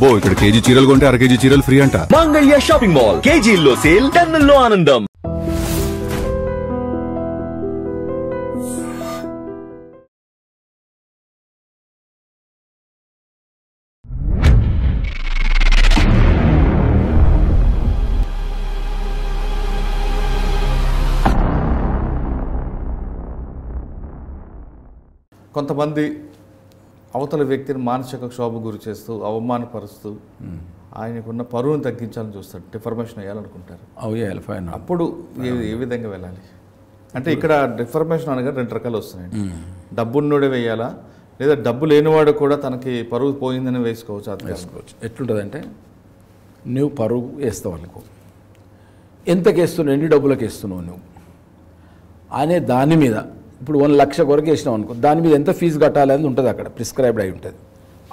అబ్బో ఇక్కడ కేజీ చీరలు కొంటే అర కేజీ చీరలు ఫ్రీ అంట. మంగళ్య షాపింగ్ మాల్ కేజీల్లో సేల్, టన్నుల్లో ఆనందం. కొంతమంది అవతల వ్యక్తిని మానసిక క్షోభ గురి చేస్తూ అవమానపరుస్తూ ఆయనకున్న పరువును తగ్గించాలని చూస్తాడు, డిఫర్మేషన్ వేయాలనుకుంటారు. అప్పుడు ఏ విధంగా వెళ్ళాలి అంటే ఇక్కడ డిఫర్మేషన్ అనగా 2 రకాలు వస్తున్నాయి. డబ్బున్నోడే వేయాలా, లేదా డబ్బు లేనివాడు కూడా తనకి పరువు పోయిందని వేసుకోవచ్చు. ఎట్లుంటుందంటే నువ్వు పరువు వేస్తావు అనుకో, ఎంతకి వేస్తున్నావు, ఎన్ని డబ్బులకు వేస్తున్నావు నువ్వు అనే దాని మీద, ఇప్పుడు 1 లక్ష కొరకు వేసినావు అనుకో, దాని మీద ఎంత ఫీజు కట్టాలి అని ఉంటుంది, అక్కడ ప్రిస్క్రైబ్డ్ అయి ఉంటుంది.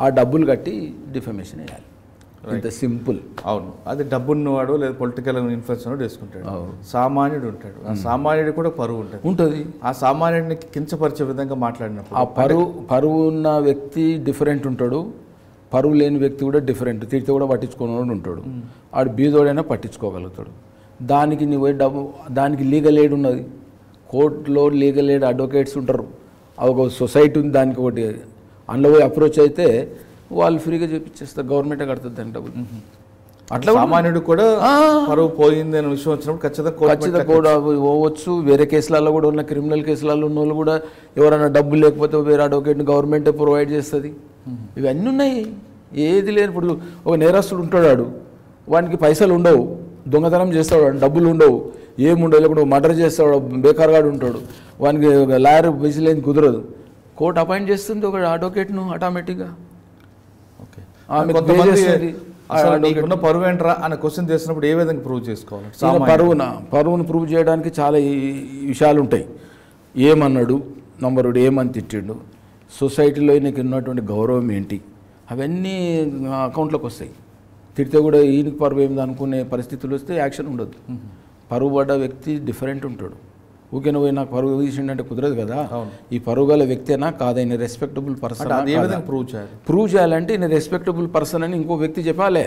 ఆ డబ్బులు కట్టి డిఫమేషన్ వేయాలి, ఇంత సింపుల్. అవును, అది డబ్బున్నవాడు లేదా పొలిటికల్ ఇన్ఫ్లుయెన్స్ ఉన్నవాడు వేసుకుంటాడు. సామాన్యుడు ఉంటాడు, ఆ సామాన్యుడు కూడా పరువు ఉంటుంది. ఆ సామాన్యుడిని కించపరిచే విధంగా మాట్లాడినప్పుడు ఆ పరువు ఉన్న వ్యక్తి డిఫరెంట్ ఉంటాడు, పరువు లేని వ్యక్తి కూడా డిఫరెంట్. తిడితే కూడా పట్టించుకునేవాడు ఉంటాడు, ఆడు బీదోడైనా పట్టించుకోగలుగుతాడు. దానికి నువ్వు డబ్బు, దానికి లీగల్ ఎయిడ్ ఉన్నది, కోర్టులో లీగల్ ఎయిడ్ అడ్వకేట్స్ ఉంటారు. ఒక సొసైటీ ఉంది దానికి, ఒకటి అందులో పోయి అప్రోచ్ అయితే వాళ్ళు ఫ్రీగా చూపించేస్తారు, గవర్నమెంటే కడుతుంది దానికి డబ్బులు. అట్లా సామాన్యుడు కూడా పరువు పోయింది అనే విషయం వచ్చినప్పుడు ఖచ్చితంగా కూడా పోవచ్చు. వేరే కేసులలో కూడా ఉన్న, క్రిమినల్ కేసులలో ఉన్న వాళ్ళు కూడా ఎవరైనా డబ్బులు లేకపోతే వేరే అడ్వకేట్ని గవర్నమెంటే ప్రొవైడ్ చేస్తుంది. ఇవన్నీ ఉన్నాయి, ఏది లేని. ఇప్పుడు ఒక నేరస్తుడు ఉంటాడు, వానికి పైసలు ఉండవు, దొంగతనం చేస్తాడు, డబ్బులు ఉండవు, ఏముండవు, లేకుండా మర్డర్ చేస్తాడు, బేకార్గాడు ఉంటాడు, వానికి లాయర్ విసిలేని కుదరదు, కోర్టు అపాయింట్ చేస్తుంది ఒక అడ్వకేట్ను ఆటోమేటిక్గా. పరువు ఏంట్రా అనే క్వశ్చన్ చేసినప్పుడు ఏ విధంగా ప్రూవ్ చేసుకోవాలి? పరువును ప్రూవ్ చేయడానికి చాలా విషయాలు ఉంటాయి. ఏమన్నాడు, నంబరుడు ఏమని తిట్టిండు, సొసైటీలో నీకు ఉన్నటువంటి గౌరవం ఏంటి, అవన్నీ అకౌంట్లోకి వస్తాయి. తిడితే కూడా ఈయనకి పరువు ఏంది అనుకునే పరిస్థితులు వస్తే యాక్షన్ ఉండదు. పరువు పడ్డ వ్యక్తి డిఫరెంట్ ఉంటాడు. ఊకేనా పోయి నాకు పరువు తీసిండంటే కుదరదు కదా. ఈ పరువు గల వ్యక్తినా కాదైనా రెస్పెక్టబుల్ పర్సన్ ప్రూవ్ చేయాలంటే ఈయన రెస్పెక్టబుల్ పర్సన్ అని ఇంకో వ్యక్తి చెప్పాలి.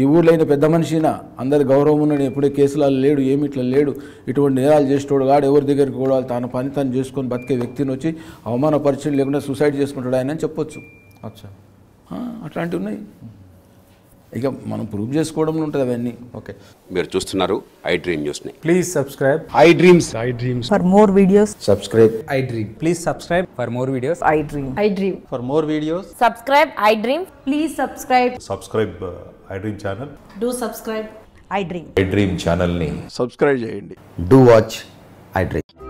ఈ ఊళ్ళో అయిన పెద్ద మనిషినా, అందరి గౌరవం ఉన్నాడు, ఎప్పుడే కేసులలో లేడు, ఏమి ఇట్లా లేడు, ఇటువంటి నేరాలు చేసేటోడు కాడు, ఎవరి దగ్గరికి కూడా తన పని తను చేసుకొని బతికే వ్యక్తిని వచ్చి అవమానపరిచయం లేకుండా సూసైడ్ చేసుకుంటాడు ఆయన అని చెప్పొచ్చు. అట్లాంటివి ఉన్నాయి. ఇక మనం ప్రూవ్ చేసుకోవడంలో ఉంటుంది అవన్నీ. ఓకే, మీరు చూస్తున్నారు ఐ డ్రీమ్ న్యూస్ ని. Please subscribe I dreams. For more videos, subscribe I dream. Please subscribe for more videos. I dream. For more videos Subscribe I Dream. Please subscribe. Subscribe I dream channel. Do subscribe. I dream. I dream ఛానల్ని subscribe చేయండి. Do watch I Dream.